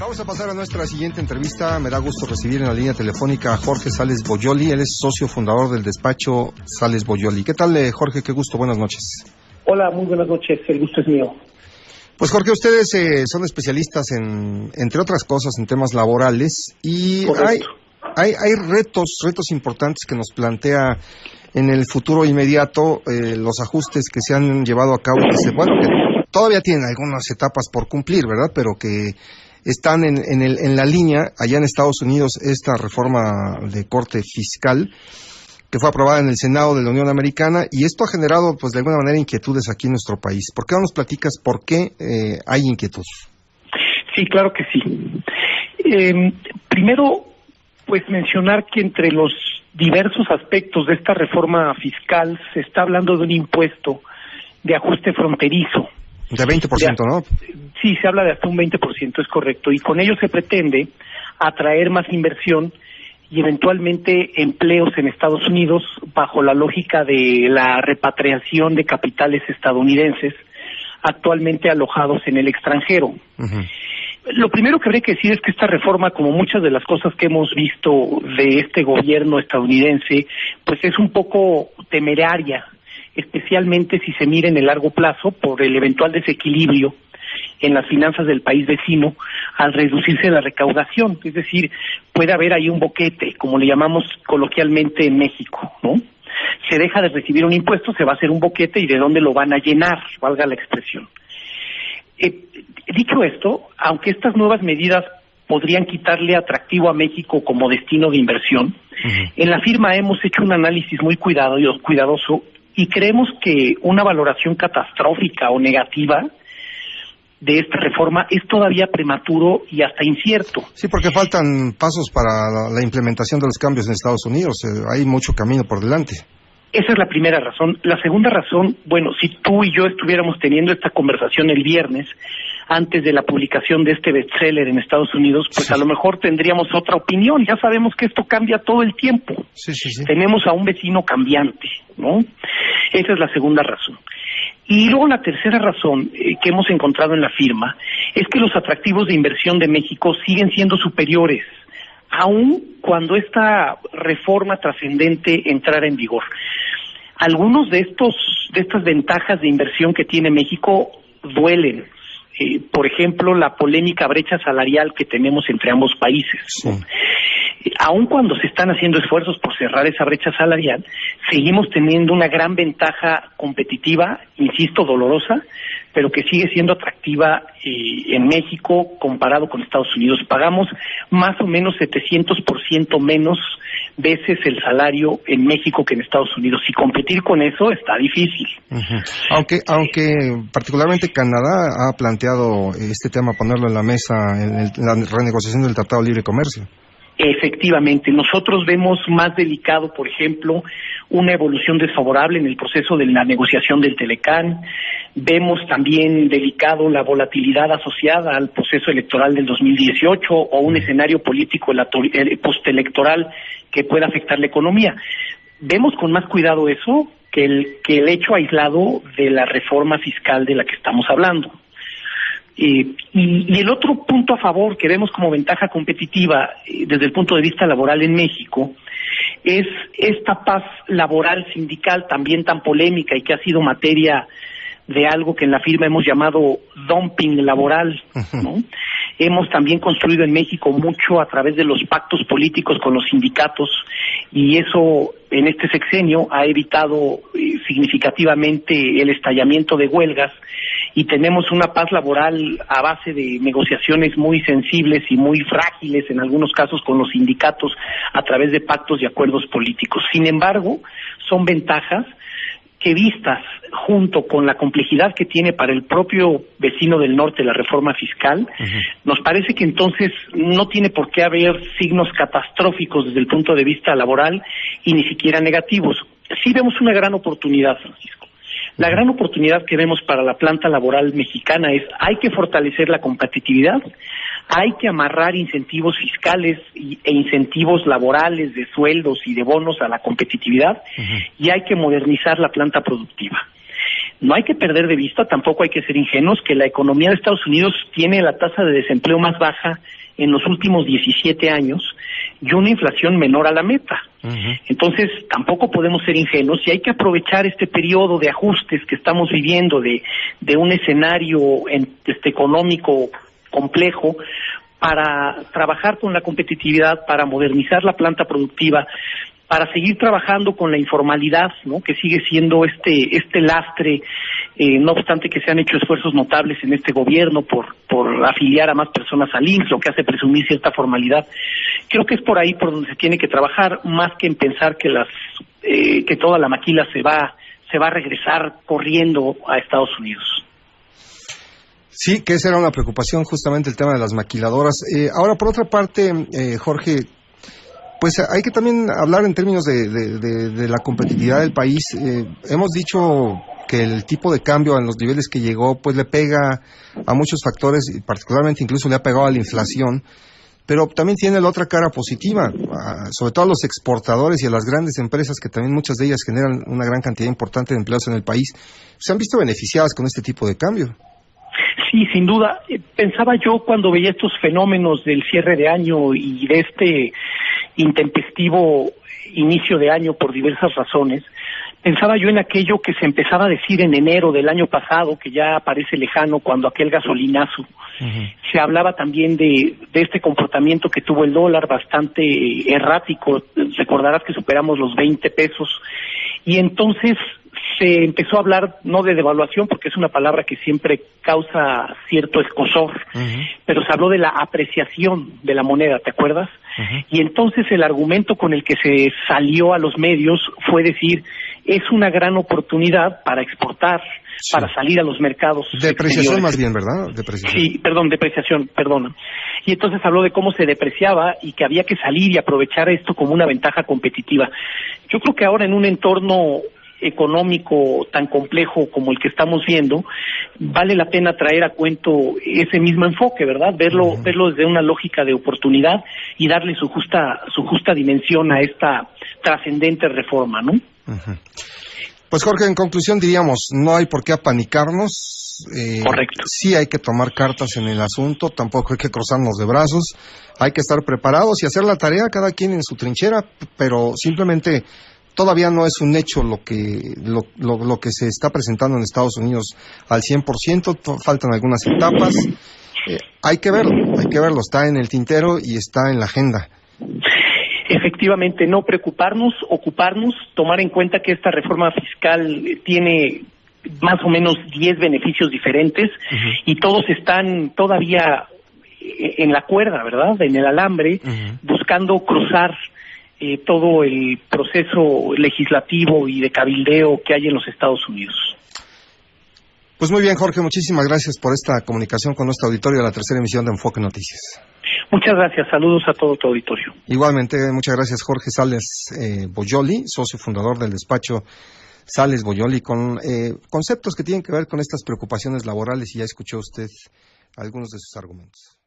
Vamos a pasar a nuestra siguiente entrevista. Me da gusto recibir en la línea telefónica a Jorge Sales Boyoli. Él es socio fundador del despacho Sales Boyoli. ¿Qué tal, Jorge? Qué gusto. Buenas noches. Hola, muy buenas noches. El gusto es mío. Pues, Jorge, ustedes son especialistas entre otras cosas, en temas laborales. Y hay retos importantes que nos plantea en el futuro inmediato los ajustes que se han llevado a cabo. Que todavía tienen algunas etapas por cumplir, ¿verdad? Pero que están en la línea, allá en Estados Unidos, esta reforma de corte fiscal que fue aprobada en el Senado de la Unión Americana, y esto ha generado, pues, de alguna manera, inquietudes aquí en nuestro país. ¿Por qué no nos platicas por qué hay inquietud? Sí, claro que sí. Primero, pues mencionar que entre los diversos aspectos de esta reforma fiscal se está hablando de un impuesto de ajuste fronterizo. De 20%, ¿no? Sí, se habla de hasta un 20%, es correcto. Y con ello se pretende atraer más inversión y eventualmente empleos en Estados Unidos bajo la lógica de la repatriación de capitales estadounidenses actualmente alojados en el extranjero. Uh-huh. Lo primero que habría que decir es que esta reforma, como muchas de las cosas que hemos visto de este gobierno estadounidense, pues es un poco temeraria, especialmente si se mira en el largo plazo por el eventual desequilibrio en las finanzas del país vecino al reducirse la recaudación. Es decir, puede haber ahí un boquete, como le llamamos coloquialmente en México, ¿no? Se deja de recibir un impuesto, se va a hacer un boquete, y ¿de dónde lo van a llenar? Valga la expresión. Dicho esto, aunque estas nuevas medidas podrían quitarle atractivo a México como destino de inversión, uh-huh, en la firma hemos hecho un análisis muy cuidadoso y creemos que una valoración catastrófica o negativa de esta reforma es todavía prematuro y hasta incierto. Sí, porque faltan pasos para la implementación de los cambios en Estados Unidos. Hay mucho camino por delante. Esa es la primera razón. La segunda razón, bueno, si tú y yo estuviéramos teniendo esta conversación el viernes, antes de la publicación de este bestseller en Estados Unidos, pues sí, a lo mejor tendríamos otra opinión. Ya sabemos que esto cambia todo el tiempo. Sí. Tenemos a un vecino cambiante, ¿no? Esa es la segunda razón. Y luego la tercera razón que hemos encontrado en la firma es que los atractivos de inversión de México siguen siendo superiores, aun cuando esta reforma trascendente entrara en vigor. Algunos de estas ventajas de inversión que tiene México duelen. Por ejemplo, la polémica brecha salarial que tenemos entre ambos países. Sí. Aun cuando se están haciendo esfuerzos por cerrar esa brecha salarial, seguimos teniendo una gran ventaja competitiva, insisto, dolorosa, pero que sigue siendo atractiva en México comparado con Estados Unidos. Pagamos más o menos 700% menos veces el salario en México que en Estados Unidos, y competir con eso está difícil. Uh-huh. Aunque particularmente Canadá ha planteado este tema, ponerlo en la mesa en la renegociación del Tratado de Libre Comercio. Efectivamente, nosotros vemos más delicado, por ejemplo, una evolución desfavorable en el proceso de la negociación del Telecán. Vemos también delicado la volatilidad asociada al proceso electoral del 2018 o un escenario político postelectoral que pueda afectar la economía. Vemos con más cuidado eso que el hecho aislado de la reforma fiscal de la que estamos hablando. Y el otro punto a favor que vemos como ventaja competitiva desde el punto de vista laboral en México es esta paz laboral sindical también tan polémica y que ha sido materia de algo que en la firma hemos llamado dumping laboral, ¿no? Hemos también construido en México mucho a través de los pactos políticos con los sindicatos, y eso en este sexenio ha evitado significativamente el estallamiento de huelgas, y tenemos una paz laboral a base de negociaciones muy sensibles y muy frágiles en algunos casos con los sindicatos a través de pactos y acuerdos políticos. Sin embargo, son ventajas que, vistas junto con la complejidad que tiene para el propio vecino del norte la reforma fiscal, uh-huh, nos parece que entonces no tiene por qué haber signos catastróficos desde el punto de vista laboral y ni siquiera negativos. Sí vemos una gran oportunidad, Francisco. La gran oportunidad que vemos para la planta laboral mexicana es: hay que fortalecer la competitividad, hay que amarrar incentivos fiscales e incentivos laborales de sueldos y de bonos a la competitividad, uh-huh, y hay que modernizar la planta productiva. No hay que perder de vista, tampoco hay que ser ingenuos, que la economía de Estados Unidos tiene la tasa de desempleo más baja en los últimos 17 años y una inflación menor a la meta. Entonces, tampoco podemos ser ingenuos y hay que aprovechar este periodo de ajustes que estamos viviendo de un escenario económico complejo para trabajar con la competitividad, para modernizar la planta productiva, para seguir trabajando con la informalidad, ¿no?, que sigue siendo este lastre, no obstante que se han hecho esfuerzos notables en este gobierno por afiliar a más personas al IMSS, lo que hace presumir cierta formalidad. Creo que es por ahí por donde se tiene que trabajar, más que en pensar que toda la maquila se va a regresar corriendo a Estados Unidos. Sí, que esa era una preocupación, justamente el tema de las maquiladoras. Ahora, por otra parte, Jorge, pues hay que también hablar en términos de la competitividad del país. Hemos dicho que el tipo de cambio en los niveles que llegó, pues le pega a muchos factores, y particularmente incluso le ha pegado a la inflación, pero también tiene la otra cara positiva, sobre todo a los exportadores y a las grandes empresas, que también muchas de ellas generan una gran cantidad importante de empleos en el país, se han visto beneficiadas con este tipo de cambio. Sí, sin duda. Pensaba yo cuando veía estos fenómenos del cierre de año y de este intempestivo inicio de año por diversas razones, pensaba yo en aquello que se empezaba a decir en enero del año pasado, que ya parece lejano, cuando aquel gasolinazo. Se hablaba también de este comportamiento que tuvo el dólar, bastante errático. Recordarás que superamos los 20 pesos. Y entonces se empezó a hablar no de devaluación, porque es una palabra que siempre causa cierto escozor, pero se habló de la apreciación de la moneda, ¿te acuerdas? Y entonces el argumento con el que se salió a los medios fue decir, es una gran oportunidad para exportar, para salir a los mercados. Depreciación más bien, ¿verdad? Sí, depreciación, perdona. Y entonces habló de cómo se depreciaba y que había que salir y aprovechar esto como una ventaja competitiva. Yo creo que ahora en un entorno económico tan complejo como el que estamos viendo, vale la pena traer a cuento ese mismo enfoque, ¿verdad? Verlo desde una lógica de oportunidad y darle su justa dimensión a esta trascendente reforma, ¿no? Pues Jorge, en conclusión diríamos, no hay por qué apanicarnos. Correcto. Sí hay que tomar cartas en el asunto, tampoco hay que cruzarnos de brazos, hay que estar preparados y hacer la tarea cada quien en su trinchera, pero simplemente todavía no es un hecho lo que se está presentando en Estados Unidos al 100%, faltan algunas etapas. Hay que verlo, está en el tintero y está en la agenda. Efectivamente, no preocuparnos, ocuparnos, tomar en cuenta que esta reforma fiscal tiene más o menos 10 beneficios diferentes y todos están todavía en la cuerda, ¿verdad?, en el alambre, buscando cruzar todo el proceso legislativo y de cabildeo que hay en los Estados Unidos. Pues muy bien, Jorge, muchísimas gracias por esta comunicación con nuestro auditorio de la tercera emisión de Enfoque Noticias. Muchas gracias, saludos a todo tu auditorio. Igualmente, muchas gracias, Jorge Sales Boyoli, socio fundador del despacho Sales Boyoli, con conceptos que tienen que ver con estas preocupaciones laborales, y ya escuchó usted algunos de sus argumentos.